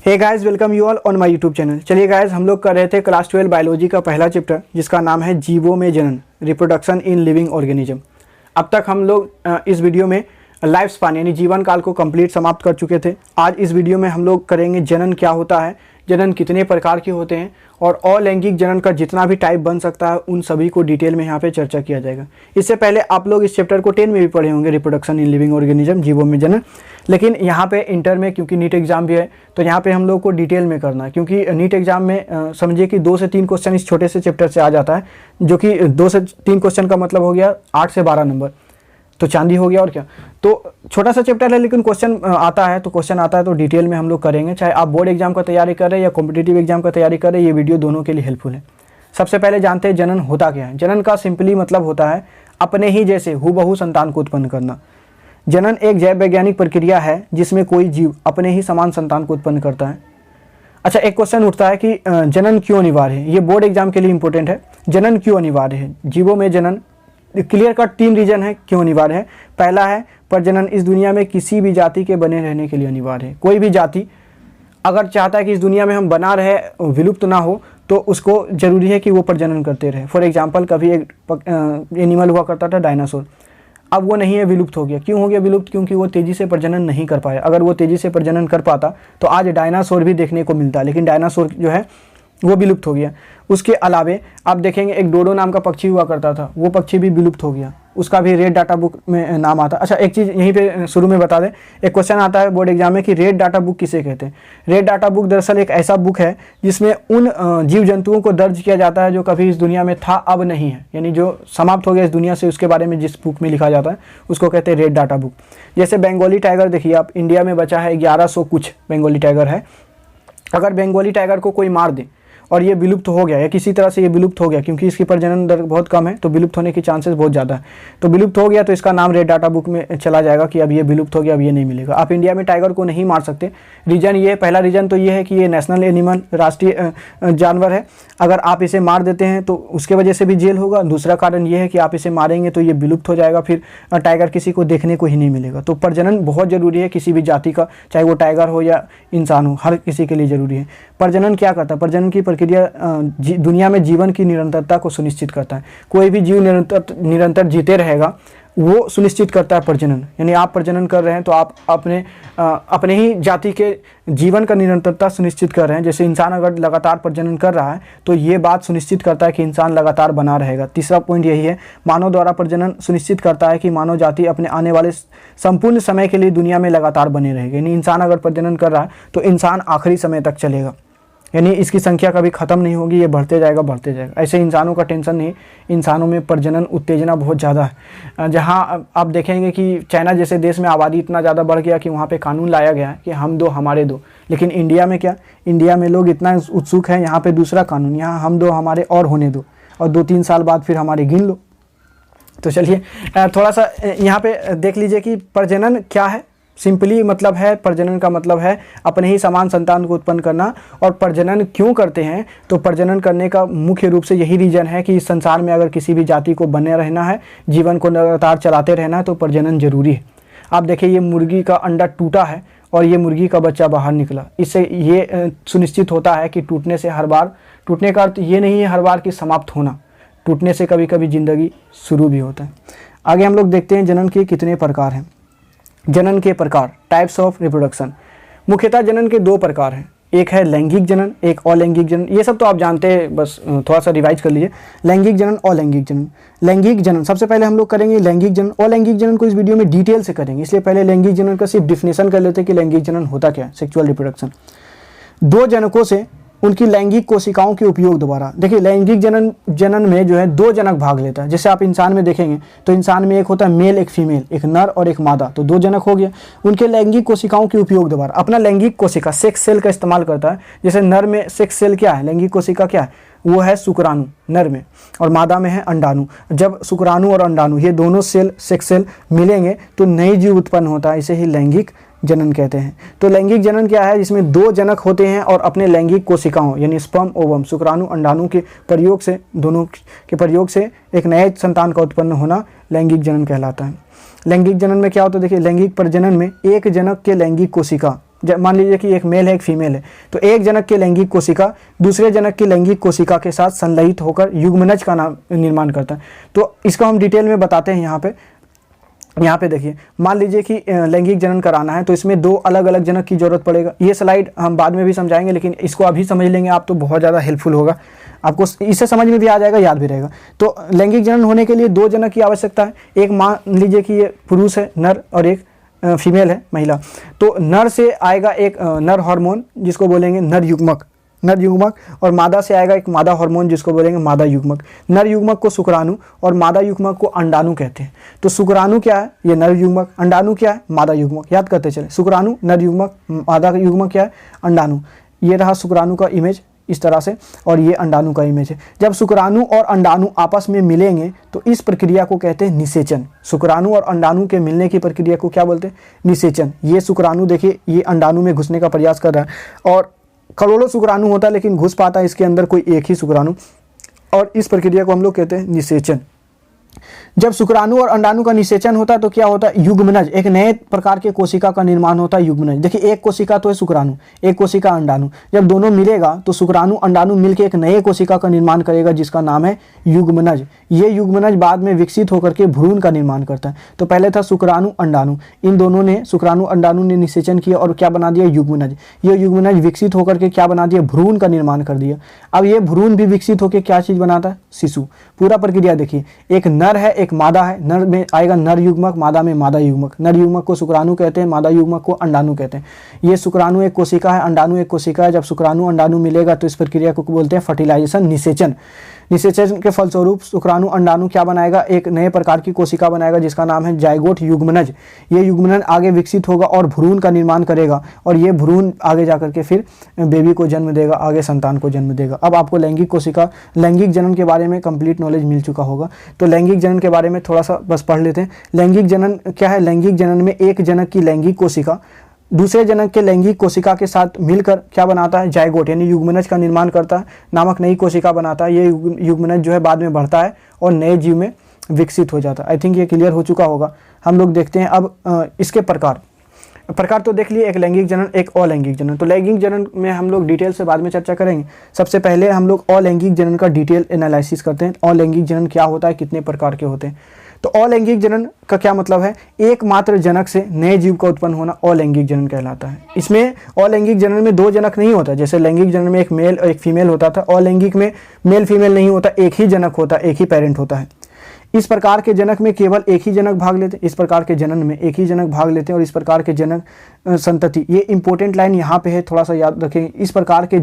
Hey guys, welcome you all on my YouTube channel. चलिए guys, हम लोग कर रहे थे क्लास 12 बायोलॉजी का पहला चैप्टर जिसका नाम है जीवों में जनन, रिप्रोडक्शन इन लिविंग ऑर्गेनिज्म। अब तक हम लोग इस वीडियो में लाइफ स्पान यानी जीवन काल को कंप्लीट समाप्त कर चुके थे। आज इस वीडियो में हम लोग करेंगे जनन क्या होता है, जनन कितने प्रकार के होते हैं और अलैंगिक जनन का जितना भी टाइप बन सकता है उन सभी को डिटेल में यहाँ पे चर्चा किया जाएगा। इससे पहले आप लोग इस चैप्टर को 10 में भी पढ़े होंगे, रिप्रोडक्शन इन लिविंग ऑर्गेनिज्म, जीवों में जनन। लेकिन यहाँ पे इंटर में क्योंकि नीट एग्जाम भी है तो यहाँ पे हम लोग को डिटेल में करना है, क्योंकि नीट एग्जाम में समझिए कि 2 से 3 क्वेश्चन इस छोटे से चैप्टर से आ जाता है, जो कि 2 से 3 क्वेश्चन का मतलब हो गया 8 से 12 नंबर, तो चांदी हो गया और क्या। तो छोटा सा चैप्टर है लेकिन क्वेश्चन आता है तो डिटेल में हम लोग करेंगे। चाहे आप बोर्ड एग्जाम का तैयारी कर रहे हैं या कॉम्पिटिटिव एग्जाम का तैयारी कर रहे हैं, ये वीडियो दोनों के लिए हेल्पफुल है। सबसे पहले जानते हैं जनन होता क्या है। जनन का सिंपली मतलब होता है अपने ही जैसे हूबहू संतान को उत्पन्न करना। जनन एक जैव वैज्ञानिक प्रक्रिया है जिसमें कोई जीव अपने ही समान संतान को उत्पन्न करता है। अच्छा, एक क्वेश्चन उठता है कि जनन क्यों अनिवार्य है। ये बोर्ड एग्जाम के लिए इंपॉर्टेंट है। जनन क्यों अनिवार्य है, जीवों में जनन क्लियर कट 3 रीजन है क्यों अनिवार्य है। पहला है प्रजनन इस दुनिया में किसी भी जाति के बने रहने के लिए अनिवार्य है। कोई भी जाति अगर चाहता है कि इस दुनिया में हम बना रहे, विलुप्त ना हो, तो उसको जरूरी है कि वो प्रजनन करते रहे। फॉर एग्जांपल, कभी एक एनिमल हुआ करता था डायनासोर, अब वो नहीं है, विलुप्त हो गया। क्यों हो गया विलुप्त? क्योंकि वो तेज़ी से प्रजनन नहीं कर पाया। अगर वो तेज़ी से प्रजनन कर पाता तो आज डायनासोर भी देखने को मिलता, लेकिन डायनासोर जो है वो विलुप्त हो गया। उसके अलावे आप देखेंगे एक डोडो नाम का पक्षी हुआ करता था, वो पक्षी भी विलुप्त हो गया, उसका भी रेड डाटा बुक में नाम आता। अच्छा, एक चीज़ यहीं पे शुरू में बता दें, एक क्वेश्चन आता है बोर्ड एग्जाम में कि रेड डाटा बुक किसे कहते हैं। रेड डाटा बुक दरअसल एक ऐसा बुक है जिसमें उन जीव जंतुओं को दर्ज किया जाता है जो कभी इस दुनिया में था, अब नहीं है, यानी जो समाप्त हो गया इस दुनिया से, उसके बारे में जिस बुक में लिखा जाता है उसको कहते हैं रेड डाटा बुक। जैसे बंगाली टाइगर देखिए आप, इंडिया में बचा है 1100 कुछ बंगाली टाइगर है। अगर बंगाली टाइगर को कोई मार दे और ये विलुप्त हो गया या किसी तरह से ये विलुप्त हो गया, क्योंकि इसकी प्रजनन दर बहुत कम है तो विलुप्त होने की चांसेस बहुत ज़्यादा है, तो विलुप्त हो गया तो इसका नाम रेड डाटा बुक में चला जाएगा कि अब ये विलुप्त हो गया, अब ये नहीं मिलेगा। आप इंडिया में टाइगर को नहीं मार सकते। रीज़न ये, पहला रीज़न तो ये है कि ये नेशनल एनिमल, राष्ट्रीय जानवर है। अगर आप इसे मार देते हैं तो उसके वजह से भी जेल होगा। दूसरा कारण ये है कि आप इसे मारेंगे तो ये विलुप्त हो जाएगा, फिर टाइगर किसी को देखने को ही नहीं मिलेगा। तो प्रजनन बहुत ज़रूरी है किसी भी जाति का, चाहे वो टाइगर हो या इंसान हो, हर किसी के लिए ज़रूरी है। प्रजनन क्या करता है? प्रजनन की प्रक्रिया दुनिया में जीवन की निरंतरता को सुनिश्चित करता है। कोई भी जीव निरंतर जीते रहेगा वो सुनिश्चित करता है प्रजनन। यानी आप प्रजनन कर रहे हैं तो आप अपने ही जाति के जीवन का निरंतरता सुनिश्चित कर रहे हैं। जैसे इंसान अगर लगातार प्रजनन कर रहा है तो ये बात सुनिश्चित करता है कि इंसान लगातार बना रहेगा। तीसरा पॉइंट यही है, मानव द्वारा प्रजनन सुनिश्चित करता है कि मानव जाति अपने आने वाले संपूर्ण समय के लिए दुनिया में लगातार बने रहेगी। यानी इंसान अगर प्रजनन कर रहा है तो इंसान आखिरी समय तक चलेगा, यानी इसकी संख्या कभी ख़त्म नहीं होगी, ये बढ़ते जाएगा। ऐसे इंसानों का टेंशन नहीं, इंसानों में प्रजनन उत्तेजना बहुत ज़्यादा है। जहाँ आप देखेंगे कि चाइना जैसे देश में आबादी इतना ज़्यादा बढ़ गया कि वहाँ पे कानून लाया गया है कि हम दो हमारे दो। लेकिन इंडिया में क्या, इंडिया में लोग इतना उत्सुक हैं, यहाँ पर दूसरा कानून, यहाँ हम दो हमारे और होने दो, और 2-3 साल बाद फिर हमारे गिन लो। तो चलिए थोड़ा सा यहाँ पर देख लीजिए कि प्रजनन क्या है। सिंपली मतलब है, प्रजनन का मतलब है अपने ही समान संतान को उत्पन्न करना। और प्रजनन क्यों करते हैं? तो प्रजनन करने का मुख्य रूप से यही रीज़न है कि इस संसार में अगर किसी भी जाति को बने रहना है, जीवन को लगातार चलाते रहना है, तो प्रजनन जरूरी है। आप देखिए ये मुर्गी का अंडा टूटा है और ये मुर्गी का बच्चा बाहर निकला, इससे ये सुनिश्चित होता है कि टूटने से हर बार, टूटने का अर्थ ये नहीं है हर बार कि समाप्त होना, टूटने से कभी कभी ज़िंदगी शुरू भी होता है। आगे हम लोग देखते हैं जनन के कितने प्रकार हैं। जनन के प्रकार, टाइप्स ऑफ रिप्रोडक्शन। मुख्यतः जनन के 2 प्रकार हैं, एक है लैंगिक जनन, एक अलैंगिक जनन। ये सब तो आप जानते हैं, बस थोड़ा सा रिवाइज कर लीजिए। लैंगिक जनन, अलैंगिक जनन। लैंगिक जनन सबसे पहले हम लोग करेंगे लैंगिक जनन। अलैंगिक जनन को इस वीडियो में डिटेल से करेंगे, इसलिए पहले लैंगिक जनन का सिर्फ डिफिनेशन कर लेते हैं कि लैंगिक जनन होता क्या है। सेक्सुअल रिप्रोडक्शन, 2 जनकों से उनकी लैंगिक कोशिकाओं के उपयोग द्वारा। देखिए लैंगिक जनन में जो है 2 जनक भाग लेता है। जैसे आप इंसान में देखेंगे तो इंसान में एक होता है मेल, एक फीमेल, एक नर और एक मादा, तो 2 जनक हो गया। उनके लैंगिक कोशिकाओं के उपयोग द्वारा अपना लैंगिक कोशिका, सेक्स सेल का इस्तेमाल करता है। जैसे नर में सेक्स सेल क्या है, लैंगिक कोशिका क्या है, वो है शुक्राणु नर में, और मादा में है अंडाणु। जब शुक्राणु और अंडाणु ये दोनों सेल, सेक्स सेल मिलेंगे तो नई जीव उत्पन्न होता है, इसे ही लैंगिक जनन कहते हैं। तो लैंगिक जनन क्या है, जिसमें 2 जनक होते हैं और अपने लैंगिक कोशिकाओं यानी स्पर्म ओवम, शुक्राणु अंडाणु के प्रयोग से, दोनों के प्रयोग से एक नए संतान का उत्पन्न होना लैंगिक जनन कहलाता है। लैंगिक जनन में क्या होता है, देखिए लैंगिक प्रजनन में एक जनक के लैंगिक कोशिका मान लीजिए कि एक मेल है एक फीमेल है, तो एक जनक की लैंगिक कोशिका दूसरे जनक की लैंगिक कोशिका के साथ संलयित होकर युग्मनज का निर्माण करता है। तो इसको हम डिटेल में बताते हैं यहाँ पे देखिए, मान लीजिए कि लैंगिक जनन कराना है तो इसमें 2 अलग अलग जनक की जरूरत पड़ेगा। ये स्लाइड हम बाद में भी समझाएंगे, लेकिन इसको अभी समझ लेंगे आप तो बहुत ज़्यादा हेल्पफुल होगा, आपको इससे समझ में भी आ जाएगा, याद भी रहेगा। तो लैंगिक जनन होने के लिए 2 जनक की आवश्यकता है। एक मान लीजिए कि ये पुरुष है नर और एक फीमेल है महिला, तो नर से आएगा एक नर हार्मोन जिसको बोलेंगे नर युग्मक, और मादा से आएगा एक मादा हार्मोन जिसको बोलेंगे मादा युग्मक। नर युग्मक को शुक्राणु और मादा युग्मक को अंडाणु कहते हैं। तो शुक्राणु क्या है, ये नर युग्मक, अंडाणु क्या है, मादा युग्मक। याद करते चले, शुक्राणु नर युग्मक, मादा युग्मक क्या है, अंडाणु। ये रहा शुक्राणु का इमेज इस तरह से, और ये अंडाणु का इमेज है। जब शुक्राणु और अंडाणु आपस में मिलेंगे तो इस प्रक्रिया को कहते हैं निषेचन। शुक्राणु और अंडाणु के मिलने की प्रक्रिया को क्या बोलते हैं, निषेचन। ये शुक्राणु देखिए ये अंडाणु में घुसने का प्रयास कर रहा है, और करोड़ों शुक्राणु होता है लेकिन घुस पाता है इसके अंदर कोई एक ही शुक्राणु, और इस प्रक्रिया को हम लोग कहते हैं निषेचन। जब शुक्राणु और अंडाणु का निषेचन होता है तो क्या होता है, युग्मनज, एक नए प्रकार के कोशिका का निर्माण होता है। युग्मनज देखिए, एक कोशिका तो है शुक्राणु, एक कोशिका अंडाणु, जब दोनों मिलेगा तो शुक्राणु अंडाणु मिलकर एक नए कोशिका का निर्माण करेगा जिसका नाम है युग्मनज। ये युग्मनज बाद में विकसित होकर के भ्रूण का निर्माण करता है। तो पहले था शुक्राणु अंडाणु, इन दोनों ने शुक्राणु अंडाणु ने निषेचन किया और क्या बना दिया, युग्मनज। ये युग्मनज विकसित होकर के क्या बना दिया, भ्रूण का निर्माण कर दिया। अब ये भ्रूण भी विकसित होकर क्या चीज बनाता है, शिशु। पूरा प्रक्रिया देखिए, एक नर है एक मादा है, नर में आएगा नर युग्मक, मादा में मादा युग्मक। नर युग्मक को शुक्राणु कहते हैं, मादा युग्मक को अंडाणु कहते हैं। ये शुक्राणु एक कोशिका है, अंडाणु एक कोशिका है। जब शुक्राणु अंडाणु मिलेगा तो इस प्रक्रिया को बोलते हैं फर्टिलाइजेशन, निषेचन। निषेचन के फलस्वरूप शुक्राणु अंडाणु क्या बनाएगा, एक नए प्रकार की कोशिका बनाएगा जिसका नाम है जाइगोट युग्मनज। ये युग्मनज आगे विकसित होगा और भ्रूण का निर्माण करेगा, और ये भ्रूण आगे जाकर के फिर बेबी को जन्म देगा, आगे संतान को जन्म देगा। अब आपको लैंगिक कोशिका, लैंगिक जनन के बारे में कंप्लीट नॉलेज मिल चुका होगा। तो लैंगिक जनन के बारे में थोड़ा सा बस पढ़ लेते हैं। लैंगिक जनन क्या है, लैंगिक जनन में एक जनक की लैंगिक कोशिका दूसरे जनक के लैंगिक कोशिका के साथ मिलकर क्या बनाता है, जाइगोट यानी युग्मनज का निर्माण करता है, नामक नई कोशिका बनाता है। ये युग्मनज जो है बाद में बढ़ता है और नए जीव में विकसित हो जाता है। आई थिंक ये क्लियर हो चुका होगा। हम लोग देखते हैं अब इसके प्रकार तो देख लिए, एक लैंगिक जनन एक अलैंगिक जनन। तो लैंगिक जनन में हम लोग डिटेल से बाद में चर्चा करेंगे। सबसे पहले हम लोग अलैंगिक जनन का डिटेल एनालिसिस करते हैं। अलैंगिक जनन क्या होता है, कितने प्रकार के होते हैं। तो अलैंगिक जनन का क्या मतलब है, एकमात्र जनक से नए जीव का उत्पन्न होना अलैंगिक जनन कहलाता है। इसमें अलैंगिक जनन में 2 जनक नहीं होता, जैसे लैंगिक जनन में एक मेल और एक फीमेल होता था। अलैंगिक में मेल फीमेल नहीं होता, एक ही जनक होता, एक ही पेरेंट होता है। इस प्रकार के जनक में केवल एक ही जनक भाग लेते हैं। इस प्रकार के जनन में एक ही जनक भाग लेते हैं, और इस प्रकार के जनक संतति, ये इंपॉर्टेंट लाइन यहाँ पे है, थोड़ा सा याद रखें। इस प्रकार के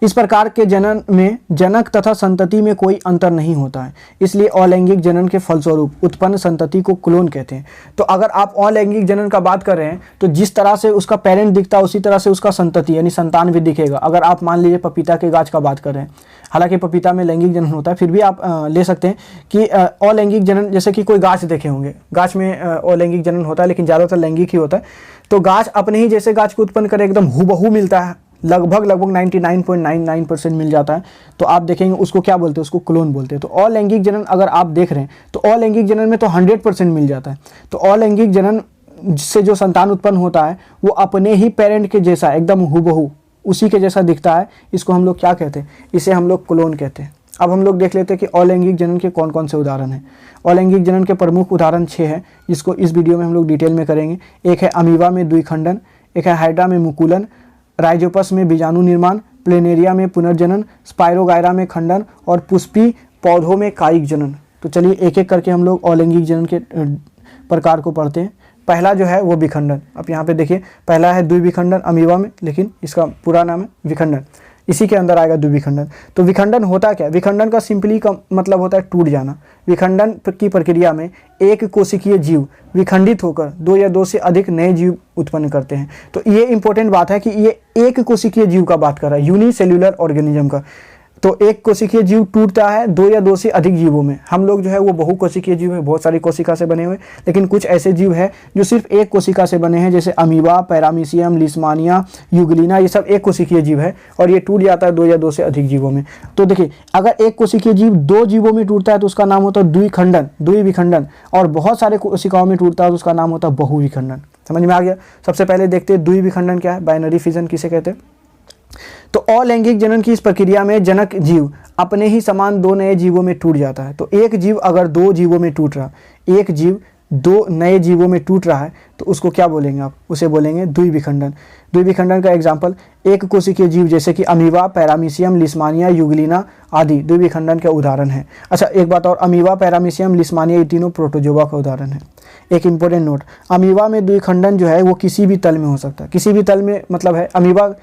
इस प्रकार के जनन में जनक तथा संतति में कोई अंतर नहीं होता है, इसलिए अलैंगिक जनन के फलस्वरूप उत्पन्न संतति को क्लोन कहते हैं। तो अगर आप अलैंगिक जनन का बात कर रहे हैं तो जिस तरह से उसका पेरेंट दिखता है उसी तरह से उसका संतति यानी संतान भी दिखेगा। अगर आप मान लीजिए पपीता के गाछ का बात कर रहे हैं, हालांकि पपीता में लैंगिक जनन होता है, फिर भी आप ले सकते हैं कि अलैंगिक जनन, जैसे कि कोई गाछ देखे होंगे, गाछ में अलैंगिक जनन होता है लेकिन ज़्यादातर लैंगिक ही होता है। तो गाछ अपने ही जैसे गाछ को उत्पन्न करे, एकदम हूबहू मिलता है, लगभग 99.99% मिल जाता है, तो आप देखेंगे उसको क्या बोलते हैं, उसको क्लोन बोलते हैं। तो अलैंगिक जनन अगर आप देख रहे हैं तो अलैंगिक जनन में तो 100% मिल जाता है। तो अलैंगिक जनन से जो संतान उत्पन्न होता है वो अपने ही पेरेंट के जैसा एकदम हूबहू उसी के जैसा दिखता है, इसको हम लोग क्या कहते हैं, इसे हम लोग क्लोन कहते हैं। अब हम लोग देख लेते हैं कि अलैंगिक जनन के कौन कौन से उदाहरण हैं। अलैंगिक जनन के प्रमुख उदाहरण 6 हैं, जिसको इस वीडियो में हम लोग डिटेल में करेंगे। एक है अमीबा में द्विखंडन, एक है हाइड्रा में मुकुलन, राइजोपस में बीजाणु निर्माण, प्लेनेरिया में पुनर्जनन, स्पाइरोगायरा में खंडन, और पुष्पी पौधों में कायिक जनन। तो चलिए एक एक करके हम लोग अलैंगिक जनन के प्रकार को पढ़ते हैं। पहला जो है वो विखंडन। अब यहाँ पे देखिए, पहला है द्विविखंडन अमीबा में, लेकिन इसका पूरा नाम है विखंडन, इसी के अंदर आएगा द्विविखंडन। तो विखंडन होता क्या है, विखंडन का सिंपली का मतलब होता है टूट जाना। विखंडन की प्रक्रिया में एक कोशिकीय जीव विखंडित होकर 2 या 2 से अधिक नए जीव उत्पन्न करते हैं। तो ये इंपॉर्टेंट बात है कि ये एक कोशिकीय जीव का बात कर रहा है, यूनिसेल्युलर ऑर्गेनिज्म का। तो एक कोशिकीय जीव टूटता है दो या दो से अधिक जीवों में। हम लोग जो है वो बहुकोशिकीय जीव है, बहुत सारी कोशिका से बने हुए, लेकिन कुछ ऐसे जीव है जो सिर्फ एक कोशिका से बने हैं, जैसे अमीबा, पैरामीशियम, लिस्मानिया, यूग्लिना, ये सब एक कोशिकीय जीव है और ये टूट जाता है दो या दो से अधिक जीवों में। तो देखिए, अगर एक कोशिकीय जीव दो जीवों में टूटता है तो उसका नाम होता है द्विखंडन, द्विविखंडन, और बहुत सारे कोशिकाओं में टूटता है तो उसका नाम होता है बहुविखंडन। समझ में आ गया? सबसे पहले देखते हैं द्विविखंडन क्या है, बाइनरी फिजन किसे कहते हैं। तो अलैंगिक जनन की इस प्रक्रिया में जनक जीव अपने ही समान दो नए जीवों में टूट जाता है। तो एक जीव अगर दो जीवों में टूट रहा, एक जीव दो नए जीवों में टूट रहा है तो उसको क्या बोलेंगे आप? उसे बोलेंगे द्विविखंडन। द्विविखंडन का एग्जाम्पल एक कोशिकीय जीव जैसे कि अमीबा, पैरामीशियम, लिस्मानिया, यूग्लिना आदि द्विविखंडन के उदाहरण है। अच्छा, एक बात और, अमीबा, पैरामीशियम, लिस्मानिया ये तीनों प्रोटोजोआ का उदाहरण है। एक इंपॉर्टेंट नोट, अमीबा में द्विखंडन जो है वो किसी भी तल में हो सकता है। किसी भी तल में मतलब है अमीबा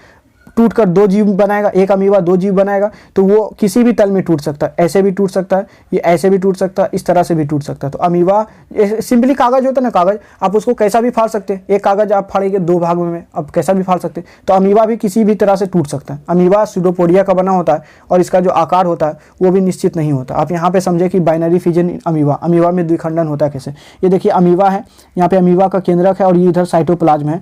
टूटकर दो जीव बनाएगा, एक अमीबा दो जीव बनाएगा तो वो किसी भी तल में टूट सकता है। ऐसे भी टूट सकता है, ये ऐसे भी टूट सकता है, इस तरह से भी टूट सकता है। तो अमीबा सिंपली कागज होता है ना, कागज आप उसको कैसा भी फाड़ सकते हैं। एक कागज आप फाड़ेंगे दो भागों में, आप कैसा भी फाड़ सकते हैं। तो अमीबा भी किसी भी तरह से टूट सकता है। अमीबा स्यूडोपोडिया का बना होता है और इसका जो आकार होता है वो भी निश्चित नहीं होता। आप यहाँ पे समझे कि बाइनरी फिजन अमीबा, अमीबा में द्विखंडन होता है कैसे। ये देखिए अमीबा है, यहाँ पे अमीबा का केंद्रक है और ये इधर साइटोप्लाज्म है,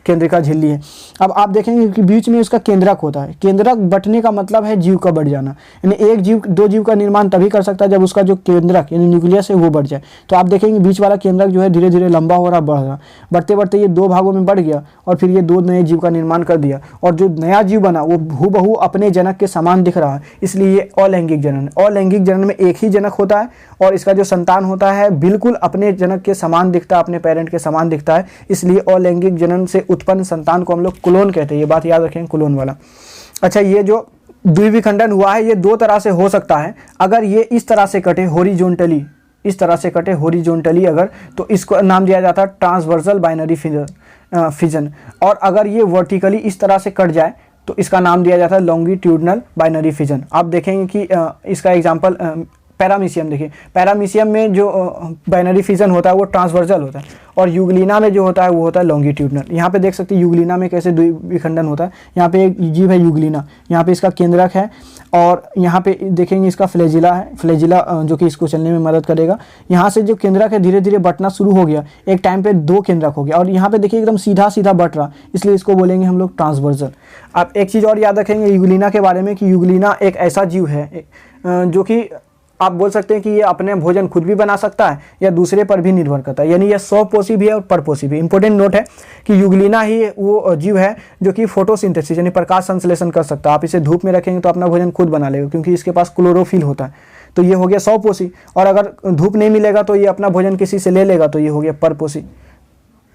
केंद्रिका झिल्ली है। अब आप देखेंगे कि बीच में उसका केंद्रक होता है। केंद्रक बंटने का मतलब है जीव का बढ़ जाना, यानी एक जीव दो जीव का निर्माण तभी कर सकता है जब उसका जो केंद्रक यानी न्यूक्लियस है वो बढ़ जाए। तो आप देखेंगे बीच वाला केंद्रक जो है धीरे धीरे लंबा हो रहा, बढ़ रहा, बढ़ते बढ़ते ये दो भागों में बढ़ गया और फिर ये दो नए जीव का निर्माण कर दिया और जो नया जीव बना वो हूबहू अपने जनक के समान दिख रहा है, इसलिए ये अलैंगिक जनन है। अलैंगिक जनन में एक ही जनक होता है और इसका जो संतान होता है बिल्कुल अपने जनक के समान दिखता है, अपने पेरेंट के समान दिखता है, इसलिए अलैंगिक जनन से उत्पन्न संतान को हम लोग क्लोन कहते हैं। ये बात याद रखें, क्लोन वाला। अच्छा, ये जो द्विविखंडन हुआ है ये दो तरह से हो सकता है। अगर ये इस तरह से कटे हॉरिजॉन्टली, इस तरह से कटे हॉरिजॉन्टली अगर, तो इसको नाम दिया जाता है ट्रांसवर्सल बाइनरी फिजन। और अगर ये वर्टिकली इस तरह से कट जाए तो इसका नाम दिया जाता है लॉन्गिट्यूडनल बाइनरी फिजन। आप देखेंगे कि इसका एग्जांपल पैरामीशियम देखिए, पैरामीशियम में जो बाइनरी फिजन होता है वो ट्रांसवर्सल होता है और यूग्लिना में जो होता है वो होता है लॉन्गिट्यूडनल। यहाँ पे देख सकते हैं यूग्लिना में कैसे द्विविखंडन होता है। यहाँ पे एक जीव है यूग्लिना, यहाँ पे इसका केंद्रक है और यहाँ पे देखेंगे इसका फ्लैजिला है, फ्लैजिला जो कि इसको चलने में मदद करेगा। यहाँ से जो केंद्रक है धीरे धीरे बंटना शुरू हो गया, एक टाइम पे दो केंद्रक हो गया और यहाँ पे देखिए एकदम सीधा सीधा बंट रहा, इसलिए इसको बोलेंगे हम लोग ट्रांसवर्सल। आप एक चीज़ और याद रखेंगे यूग्लिना के बारे में कि यूग्लिना एक ऐसा जीव है जो कि आप बोल सकते हैं कि ये अपने भोजन खुद भी बना सकता है या दूसरे पर भी निर्भर करता है, यानी ये स्वपोषी भी है और परपोषी भी। इंपॉर्टेंट नोट है कि यूग्लिना ही वो जीव है जो कि फोटोसिंथेसिस यानी प्रकाश संश्लेषण कर सकता है। आप इसे धूप में रखेंगे तो अपना भोजन खुद बना लेगा क्योंकि इसके पास क्लोरोफिल होता है, तो ये हो गया स्वपोषी। और अगर धूप नहीं मिलेगा तो ये अपना भोजन किसी से ले लेगा, तो ये हो गया परपोषी।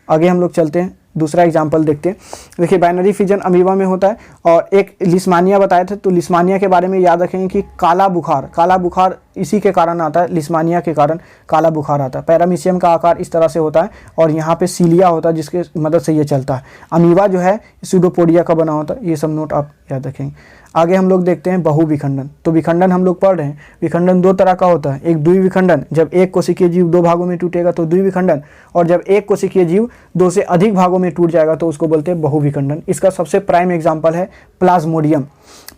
आगे हम लोग चलते हैं, दूसरा एग्जाम्पल देखते हैं। देखिए बाइनरी फिजन अमीबा में होता है और एक लिस्मानिया बताए थे, तो लिस्मानिया के बारे में याद रखेंगे कि काला बुखार इसी के कारण आता है, लिस्मानिया के कारण काला बुखार आता है। पैरामीशियम का आकार इस तरह से होता है और यहाँ पे सीलिया होता है जिसके मदद से ये चलता है। अमीबा जो है स्यूडोपोडिया का बना होता है। ये सब नोट आप याद रखेंगे। आगे हम लोग देखते हैं बहुविखंडन। तो विखंडन हम लोग पढ़ रहे हैं, विखंडन दो तरह का होता है। एक द्विविखंडन, जब एक कोशिकीय जीव दो भागों में टूटेगा तो द्विविखंडन, और जब एक कोशिकीय जीव दो से अधिक भागों में टूट जाएगा तो उसको बोलते हैं बहुविखंडन। इसका सबसे प्राइम एग्जाम्पल है प्लाज्मोडियम।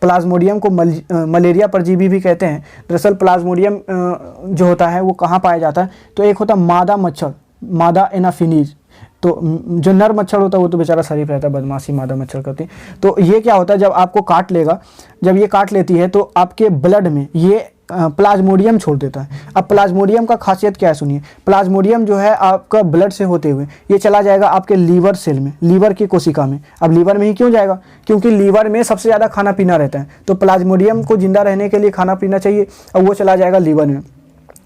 प्लाज्मोडियम को मलेरिया परजीवी भी कहते हैं। दरअसल प्लाज्मोडियम जो होता है वो कहाँ पाया जाता है, तो एक होता है मादा मच्छर, मादा एनाफिनीज। तो जो नर मच्छर होता है वो तो बेचारा शरीफ रहता है, बदमाशी मादा मच्छर करती है। तो ये क्या होता है, जब आपको काट लेगा, जब ये काट लेती है तो आपके ब्लड में ये प्लाज्मोडियम छोड़ देता है। अब प्लाज्मोडियम का खासियत क्या है सुनिए। प्लाज्मोडियम जो है आपका ब्लड से होते हुए ये चला जाएगा आपके लीवर सेल में, लीवर की कोशिका में। अब लीवर में ही क्यों जाएगा, क्योंकि लीवर में सबसे ज़्यादा खाना पीना रहता है, तो प्लाज्मोडियम को जिंदा रहने के लिए खाना पीना चाहिए, अब वो चला जाएगा लीवर में।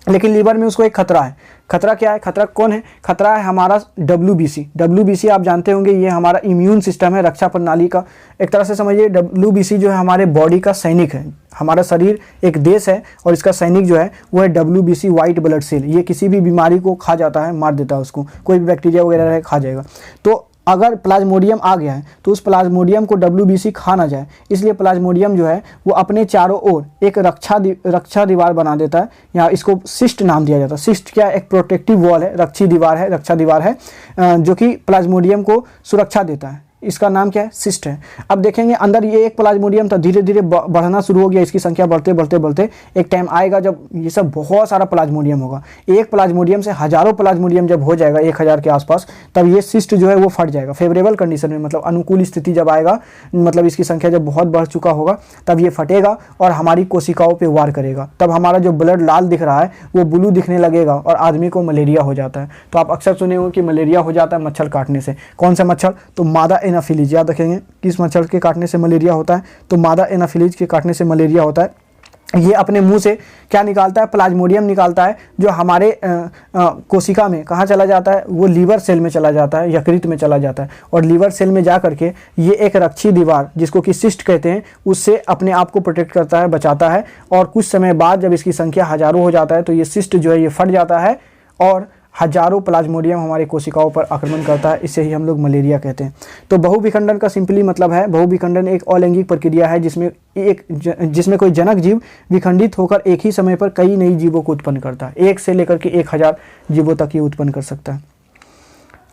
लेकिन लीवर में उसको एक खतरा है। खतरा क्या है, खतरा कौन है, खतरा है हमारा WBC। WBC आप जानते होंगे, ये हमारा इम्यून सिस्टम है, रक्षा प्रणाली का एक तरह से समझिए। WBC जो है हमारे बॉडी का सैनिक है। हमारा शरीर एक देश है और इसका सैनिक जो है वो है WBC व्हाइट ब्लड सेल। ये किसी भी बीमारी को खा जाता है, मार देता है उसको, कोई भी बैक्टीरिया वगैरह रहे खा जाएगा। तो अगर प्लाज्मोडियम आ गया है तो उस प्लाज्मोडियम को WBC खा ना जाए, इसलिए प्लाज्मोडियम जो है वो अपने चारों ओर एक रक्षा दीवार बना देता है, या इसको सिस्ट नाम दिया जाता है। सिस्ट क्या, एक प्रोटेक्टिव वॉल है, रक्षा दीवार है जो कि प्लाज्मोडियम को सुरक्षा देता है। इसका नाम क्या है, सिस्ट है। अब देखेंगे अंदर ये एक प्लाज्मोडियम था, धीरे धीरे बढ़ना शुरू हो गया, इसकी संख्या बढ़ते बढ़ते बढ़ते एक टाइम आएगा जब ये सब बहुत सारा प्लाज्मोडियम होगा। एक प्लाज्मोडियम से हजारों प्लाज्मोडियम जब हो जाएगा 1000 के आसपास, तब ये सिस्ट जो है वो फट जाएगा। फेवरेबल कंडीशन में, मतलब अनुकूल स्थिति जब आएगा, मतलब इसकी संख्या जब बहुत बढ़ चुका होगा, तब ये फटेगा और हमारी कोशिकाओं पे वार करेगा। तब हमारा जो ब्लड लाल दिख रहा है वो ब्लू दिखने लगेगा और आदमी को मलेरिया हो जाता है। तो आप अक्सर सुने हो कि मलेरिया हो जाता है मच्छर काटने से। कौन सा मच्छर? तो मादा एनाफिलीज। याद रखेंगे किस मच्छर के काटने से मलेरिया होता है? तो मादा एनाफिलीज के काटने से मलेरिया होता है। ये अपने मुंह से क्या निकालता है? प्लाज्मोडियम निकालता है, जो हमारे कोशिका में कहाँ चला जाता है? वो लीवर सेल में चला जाता है, यकृत में चला जाता है, और लीवर सेल में जा करके ये एक रक्षी दीवार, जिसको कि सिस्ट कहते हैं, उससे अपने आप को प्रोटेक्ट करता है, बचाता है। और कुछ समय बाद जब इसकी संख्या हजारों हो जाता है तो ये सिस्ट जो है ये फट जाता है और हजारों प्लाज्मोडियम हमारी कोशिकाओं पर आक्रमण करता है। इसे ही हम लोग मलेरिया कहते हैं। तो बहुविखंडन का सिंपली मतलब है, बहुविखंडन एक अलैंगिक प्रक्रिया है जिसमें कोई जनक जीव विखंडित होकर एक ही समय पर कई नई जीवों को उत्पन्न करता है। 1 से लेकर के 1000 जीवों तक ये उत्पन्न कर सकता है।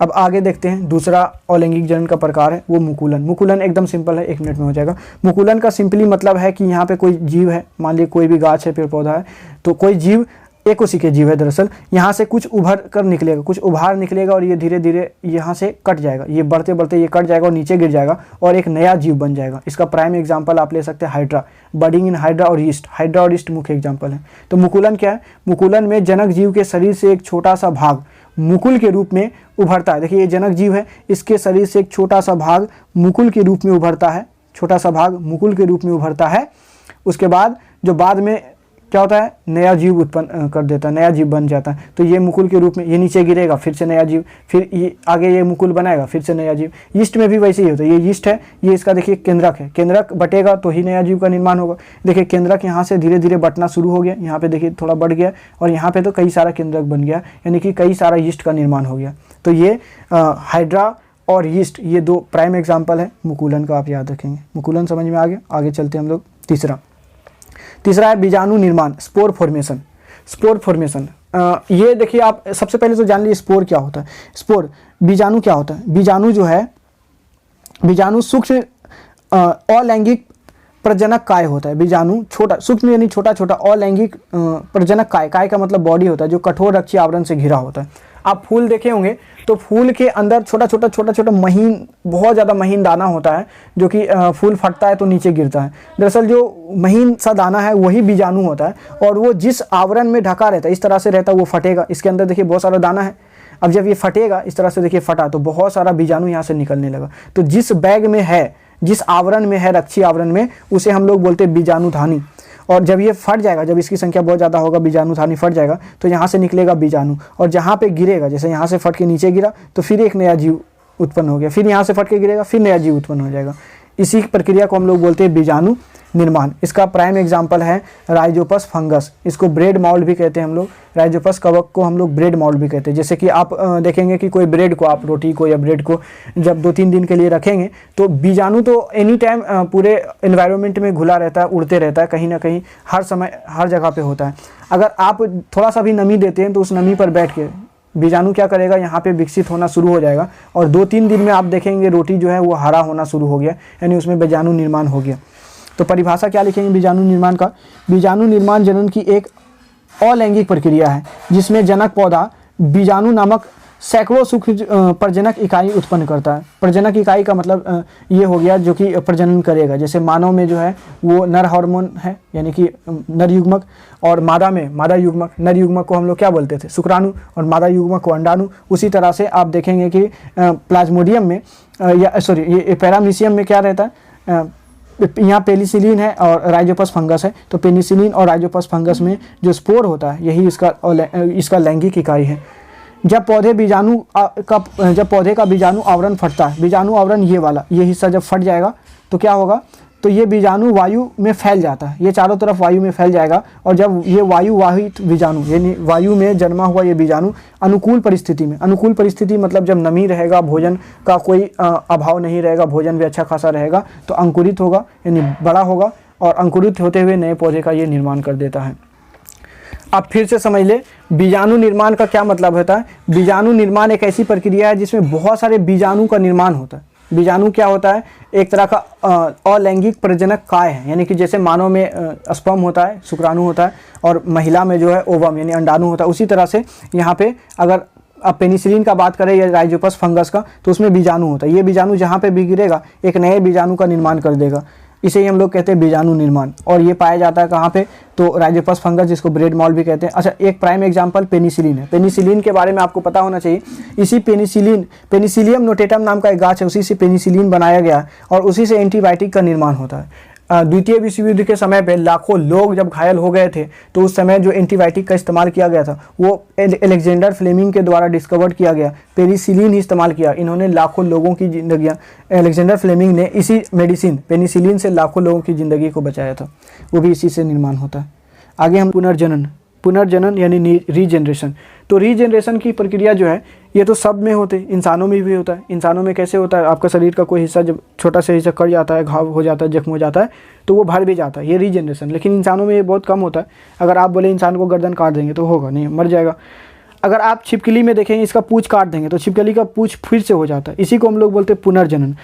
अब आगे देखते हैं, दूसरा अलैंगिक जनन का प्रकार है वो मुकुलन। मुकुलन एकदम सिंपल है, 1 मिनट में हो जाएगा। मुकुलन का सिंपली मतलब है कि यहाँ पे कोई जीव है, मान लीजिए कोई भी गाछ है, पेड़ पौधा है, तो कोई जीव एक उसी के जीव है दरअसल, यहाँ से कुछ उभर कर निकलेगा, कुछ उभार निकलेगा और ये धीरे धीरे यहाँ से कट जाएगा। ये बढ़ते बढ़ते ये कट जाएगा और नीचे गिर जाएगा और एक नया जीव बन जाएगा। इसका प्राइम एग्जांपल आप ले सकते हैं हाइड्रा, बडिंग इन हाइड्रा और ईस्ट। हाइड्रा और ईस्ट मुख्य एग्जांपल है। तो मुकुलन क्या है? मुकुलन में जनक जीव के शरीर से एक छोटा सा भाग मुकुल के रूप में उभरता है। देखिए ये जनक जीव है, इसके शरीर से एक छोटा सा भाग मुकुल के रूप में उभरता है, छोटा सा भाग मुकुल के रूप में उभरता है। उसके बाद जो बाद में क्या होता है? नया जीव उत्पन्न कर देता है, नया जीव बन जाता है। तो ये मुकुल के रूप में ये नीचे गिरेगा, फिर से नया जीव, फिर ये आगे ये मुकुल बनाएगा, फिर से नया जीव। यीस्ट में भी वैसे ही होता है। ये यीस्ट है, ये इसका देखिए केंद्रक है, केंद्रक बटेगा तो ही नया जीव का निर्माण होगा। देखिए केंद्रक यहाँ से धीरे धीरे बटना शुरू हो गया, यहाँ पे देखिए थोड़ा बढ़ गया और यहाँ पे तो कई सारा केंद्रक बन गया, यानी कि कई सारा यीस्ट का निर्माण हो गया। तो ये हाइड्रा और यीस्ट ये 2 प्राइम एग्जाम्पल है मुकुलन का, आप याद रखेंगे। मुकुलन समझ में आ गया। आगे चलते हैं हम लोग। तीसरा है बीजाणु निर्माण, स्पोर फॉर्मेशन। स्पोर फॉर्मेशन ये देखिए, आप सबसे पहले तो जान लीजिए स्पोर क्या होता है। स्पोर बीजाणु क्या होता है? बीजाणु जो है, बीजाणु सूक्ष्म अलैंगिक प्रजनक काय होता है। बीजाणु छोटा, सूक्ष्म यानी छोटा छोटा, अलैंगिक प्रजनक काय, काय का मतलब बॉडी होता है, जो कठोर रक्षी आवरण से घिरा होता है। आप फूल देखे होंगे तो फूल के अंदर छोटा छोटा महीन, बहुत ज़्यादा महीन दाना होता है, जो कि फूल फटता है तो नीचे गिरता है। दरअसल जो महीन सा दाना है वही बीजाणु होता है, और वो जिस आवरण में ढका रहता है, इस तरह से रहता है, वो फटेगा। इसके अंदर देखिए बहुत सारा दाना है। अब जब ये फटेगा, इस तरह से देखिए फटा, तो बहुत सारा बीजाणु यहाँ से निकलने लगा। तो जिस बैग में है, जिस आवरण में है, रक्षी आवरण में, उसे हम लोग बोलते हैं बीजाणुधानी। और जब ये फट जाएगा, जब इसकी संख्या बहुत ज़्यादा होगा, बीजाणुधानी फट जाएगा, तो यहाँ से निकलेगा बीजाणु, और जहाँ पे गिरेगा, जैसे यहाँ से फट के नीचे गिरा तो फिर एक नया जीव उत्पन्न हो गया, फिर यहाँ से फट के गिरेगा, फिर नया जीव उत्पन्न हो जाएगा। इसी प्रक्रिया को हम लोग बोलते हैं बीजाणु निर्माण। इसका प्राइम एग्जाम्पल है राइजोपस फंगस। इसको ब्रेड माउल्ड भी कहते हैं हम लोग। राइजोपस कवक को हम लोग ब्रेड माउल्ड भी कहते हैं। जैसे कि आप देखेंगे कि कोई ब्रेड को, आप रोटी को या ब्रेड को जब 2-3 दिन के लिए रखेंगे, तो बीजाणु तो एनी टाइम पूरे एनवायरनमेंट में घुला रहता है, उड़ते रहता है, कहीं ना कहीं हर समय हर जगह पे होता है। अगर आप थोड़ा सा भी नमी देते हैं तो उस नमी पर बैठ के बीजाणु क्या करेगा, यहाँ पे विकसित होना शुरू हो जाएगा, और 2-3 दिन में आप देखेंगे रोटी जो है वो हरा होना शुरू हो गया, यानी उसमें बीजाणु निर्माण हो गया। तो परिभाषा क्या लिखेंगे बीजाणु निर्माण का? बीजाणु निर्माण जनन की एक अलैंगिक प्रक्रिया है, जिसमें जनक पौधा बीजाणु नामक सैकड़ों सूक्ष्म प्रजनक इकाई उत्पन्न करता है। प्रजनक इकाई का मतलब ये हो गया जो कि प्रजनन करेगा। जैसे मानव में जो है वो नर हार्मोन है, यानी कि नर युग्मक, और मादा में मादा युग्मक। नर युग्मक को हम लोग क्या बोलते थे? शुक्राणु, और मादा युग्मक को अंडाणु। उसी तरह से आप देखेंगे कि प्लाज्मोडियम में ये पैरामीशियम में क्या रहता है? यहाँ पेनिसिलिन है और राइजोपस फंगस है। तो पेनिसिलिन और राइजोपस फंगस में जो स्पोर होता है, यही इसका लैंगिक इकाई है। जब पौधे का बीजाणु आवरण फटता है, बीजाणु आवरण ये वाला, ये हिस्सा जब फट जाएगा तो क्या होगा? तो ये बीजाणु वायु में फैल जाता है, ये चारों तरफ वायु में फैल जाएगा। और जब ये वायु वाहित बीजाणु, यानी वायु में जन्मा हुआ ये बीजाणु अनुकूल परिस्थिति में, अनुकूल परिस्थिति मतलब जब नमी रहेगा, भोजन का कोई अभाव नहीं रहेगा, भोजन भी अच्छा खासा रहेगा, तो अंकुरित होगा, यानी बड़ा होगा, और अंकुरित होते हुए नए पौधे का ये निर्माण कर देता है। आप फिर से समझ ले, बीजाणु निर्माण का क्या मतलब होता है? बीजाणु निर्माण एक ऐसी प्रक्रिया है जिसमें बहुत सारे बीजाणु का निर्माण होता है। बीजाणु क्या होता है, एक तरह का अलैंगिक प्रजनक काय है, यानी कि जैसे मानव में स्पर्म होता है, शुक्राणु होता है, और महिला में जो है ओवम यानी अंडाणु होता है। उसी तरह से यहाँ पे अगर अब पेनिसिलिन का बात करें या राइजोपस फंगस का, तो उसमें बीजाणु होता है। ये बीजाणु जहाँ पे भी गिरेगा एक नए बीजाणु का निर्माण कर देगा, इसे ही हम लोग कहते हैं बीजाणु निर्माण। और ये पाया जाता है कहाँ पे, तो राइजोपस फंगस, जिसको ब्रेड मॉल भी कहते हैं। अच्छा, एक प्राइम एग्जांपल पेनिसिलिन है। पेनिसिलिन के बारे में आपको पता होना चाहिए। इसी पेनिसिलिन, पेनिसिलियम नोटेटम नाम का एक गाछ है, उसी से पेनिसिलिन बनाया गया और उसी से एंटीबायोटिक का निर्माण होता है। द्वितीय विश्व युद्ध के समय पे लाखों लोग जब घायल हो गए थे, तो उस समय जो एंटीबायोटिक का इस्तेमाल किया गया था वो अलेक्जेंडर फ्लेमिंग के द्वारा डिस्कवर्ड किया गया, पेनिसिलिन ही इस्तेमाल किया। इन्होंने लाखों लोगों की जिंदगियां, अलेक्जेंडर फ्लेमिंग ने इसी मेडिसिन पेनिसिलिन से लाखों लोगों की ज़िंदगी को बचाया था, वो भी इसी से निर्माण होता है। आगे हम पुनर्जनन यानी रीजनरेशन। तो रीजनरेशन की प्रक्रिया जो है ये तो सब में होते, इंसानों में भी होता है। इंसानों में कैसे होता है, आपका शरीर का कोई हिस्सा जब छोटा सा हिस्सा कट जाता है, घाव हो जाता है, जख्म हो जाता है, तो वो भर भी जाता है, ये रीजनरेशन। लेकिन इंसानों में ये बहुत कम होता है। अगर आप बोले इंसान को गर्दन काट देंगे तो होगा नहीं, मर जाएगा। अगर आप छिपकली में देखेंगे इसका पूँछ काट देंगे तो छिपकली का पूँछ फिर से हो जाता है। इसी को हम लोग बोलते हैं पुनर्जनन।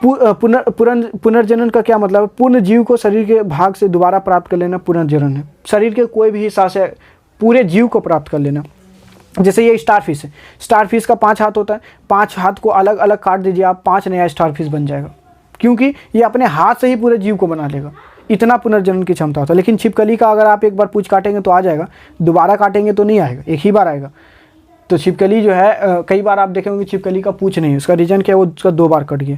पुनर्जनन का क्या मतलब है, पूर्ण जीव को शरीर के भाग से दोबारा प्राप्त कर लेना पुनर्जनन है। शरीर के कोई भी हिस्सा से पूरे जीव को प्राप्त कर लेना। जैसे ये स्टारफिश है, स्टारफिश का 5 हाथ होता है, 5 हाथ को अलग अलग काट दीजिए आप, 5 नया स्टारफिश बन जाएगा, क्योंकि ये अपने हाथ से ही पूरे जीव को बना लेगा। इतना पुनर्जनन की क्षमता होता है। लेकिन छिपकली का अगर आप एक बार पूँछ काटेंगे तो आ जाएगा, दोबारा काटेंगे तो नहीं आएगा, एक ही बार आएगा। तो छिपकली जो है कई बार आप देखेंगे छिपकली का पूँछ नहीं, उसका रीजन क्या है, वो उसका 2 बार कट गया।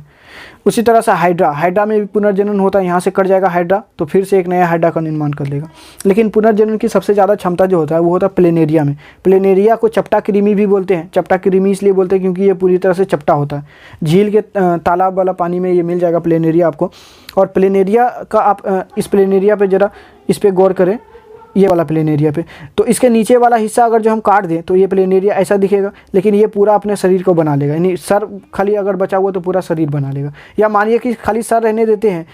उसी तरह से हाइड्रा में भी पुनर्जनन होता है, यहाँ से कट जाएगा हाइड्रा तो फिर से एक नया हाइड्रा का निर्माण कर लेगा। लेकिन पुनर्जनन की सबसे ज़्यादा क्षमता जो होता है वो होता है प्लेनेरिया में। प्लेनेरिया को चपटा कृमि भी बोलते हैं। चपटा कृमि इसलिए बोलते हैं क्योंकि ये पूरी तरह से चपटा होता है। झील के तालाब वाला पानी में ये मिल जाएगा प्लेनेरिया आपको। और प्लेनेरिया का आप इस प्लेनेरिया पे ज़रा इस पर गौर करें, ये वाला प्लेनेरिया पे, तो इसके नीचे वाला हिस्सा अगर जो हम काट दें तो ये प्लेनेरिया ऐसा दिखेगा, लेकिन ये पूरा अपने शरीर को बना लेगा। यानी सर खाली अगर बचा हुआ तो पूरा शरीर बना लेगा। या मानिए कि खाली सर रहने देते हैं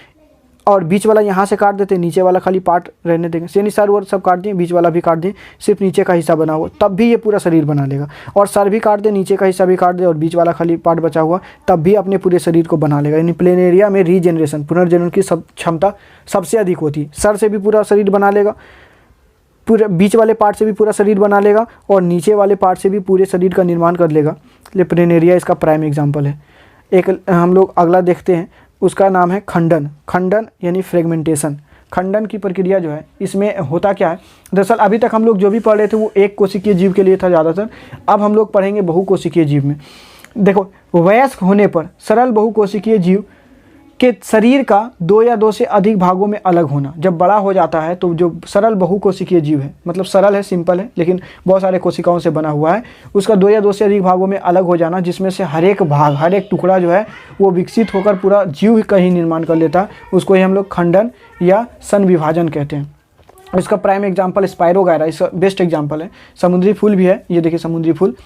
और बीच वाला यहाँ से काट देते हैं, नीचे वाला खाली पार्ट रहने देंगे, यानी सर और सब काट दिए, बीच वाला भी काट दिए, सिर्फ नीचे का हिस्सा बना हुआ, तब भी ये पूरा शरीर बना लेगा। और सर भी काट दे, नीचे का हिस्सा भी काट दे और बीच वाला खाली पार्ट बचा हुआ, तब भी अपने पूरे शरीर को बना लेगा। यानी प्लेनेरिया में रीजनरेशन, पुनर्जनन की क्षमता सबसे अधिक होती है। सर से भी पूरा शरीर बना लेगा, पूरे बीच वाले पार्ट से भी पूरा शरीर बना लेगा और नीचे वाले पार्ट से भी पूरे शरीर का निर्माण कर लेगा। इसलिए प्लेनेरिया इसका प्राइम एग्जांपल है। एक हम लोग अगला देखते हैं, उसका नाम है खंडन। खंडन यानी फ्रेगमेंटेशन। खंडन की प्रक्रिया जो है इसमें होता क्या है, दरअसल अभी तक हम लोग जो भी पढ़ रहे थे वो एक कोशिकीय जीव के लिए था ज़्यादातर, अब हम लोग पढ़ेंगे बहुकोशिकीय जीव में। देखो, वयस्क होने पर सरल बहुकोशिकीय जीव के शरीर का 2 या 2 से अधिक भागों में अलग होना। जब बड़ा हो जाता है तो जो सरल बहुकोशिकीय जीव है, मतलब सरल है, सिंपल है, लेकिन बहुत सारे कोशिकाओं से बना हुआ है, उसका 2 या 2 से अधिक भागों में अलग हो जाना, जिसमें से हर एक भाग, हर एक टुकड़ा जो है वो विकसित होकर पूरा जीव का ही निर्माण कर लेता है। उसको ही हम लोग खंडन या संविभाजन कहते हैं। इसका प्राइम एग्जाम्पल स्पायरोगायरा, इसका बेस्ट एग्जाम्पल है। समुद्री फूल भी है, ये देखिए समुद्री फूल,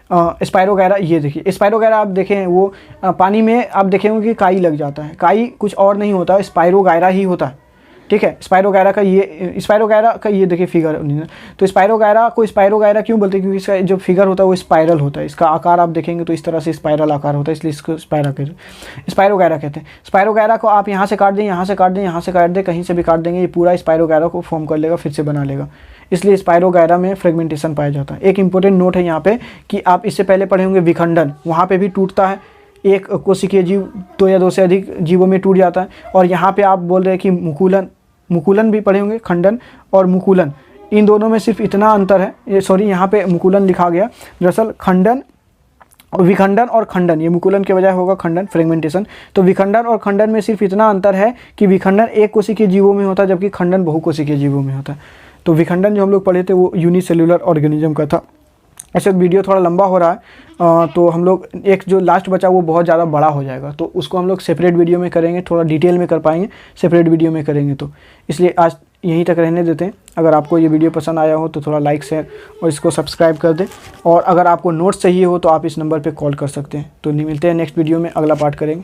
स्पायरोगायरा, ये देखिए स्पायरोगायरा आप देखें वो पानी में आप देखेंगे कि काई लग जाता है। काई कुछ और नहीं होता, स्पायरोगायरा ही होता है। ठीक है, स्पायरोगायरा का ये देखिए फिगर। तो स्पायरोगायरा को स्पायरोगायरा क्यों बोलते हैं, क्योंकि इसका जो फिगर होता है वो स्पायरल होता है। इसका आकार आप देखेंगे तो इस तरह से स्पायरल आकार होता है, इसलिए इसको स्पायरोगायरा कहते हैं। स्पायरोगायरा को आप यहाँ से काट दें, यहाँ से काट दें, यहाँ से काट दें, कहीं से भी काट देंगे, ये पूरा स्पायरोगायरा को फॉर्म कर लेगा, फिर से बना लेगा। इसलिए स्पायरोगायरा में फ्रेगमेंटेशन पाया जाता है। एक इंपॉर्टेंट नोट है यहाँ पे कि आप इससे पहले पढ़े होंगे विखंडन, वहाँ पे भी टूटता है। एक कोशिकीय जीव 2 या 2 से अधिक जीवों में टूट जाता है। और यहाँ पे आप बोल रहे हैं कि मुकुलन भी पढ़े होंगे, खंडन और मुकुलन, इन दोनों में सिर्फ इतना अंतर है, ये सॉरी यहाँ पे मुकुलन लिखा गया, दरअसल खंडन, विखंडन और खंडन, ये मुकुलन के बजाय होगा खंडन, फ्रेगमेंटेशन। तो विखंडन और खंडन में सिर्फ इतना अंतर है कि विखंडन एक कोशिकीय जीवों में होता है, जबकि खंडन बहुकोशिकीय जीवों में होता है। तो विखंडन जो हम लोग पढ़े थे वो यूनिसेल्युलर ऑर्गेनिज्म का था। ऐसे वीडियो थोड़ा लंबा हो रहा है, तो हम लोग एक जो लास्ट बचा वो बहुत ज़्यादा बड़ा हो जाएगा, तो उसको हम लोग सेपरेट वीडियो में करेंगे, थोड़ा डिटेल में कर पाएंगे, सेपरेट वीडियो में करेंगे। तो इसलिए आज यहीं तक रहने देते हैं। अगर आपको ये वीडियो पसंद आया हो तो थोड़ा लाइक, शेयर और इसको सब्सक्राइब कर दें। और अगर आपको नोट्स चाहिए हो तो आप इस नंबर पर कॉल कर सकते हैं। तो मिलते हैं नेक्स्ट वीडियो में, अगला पार्ट करेंगे।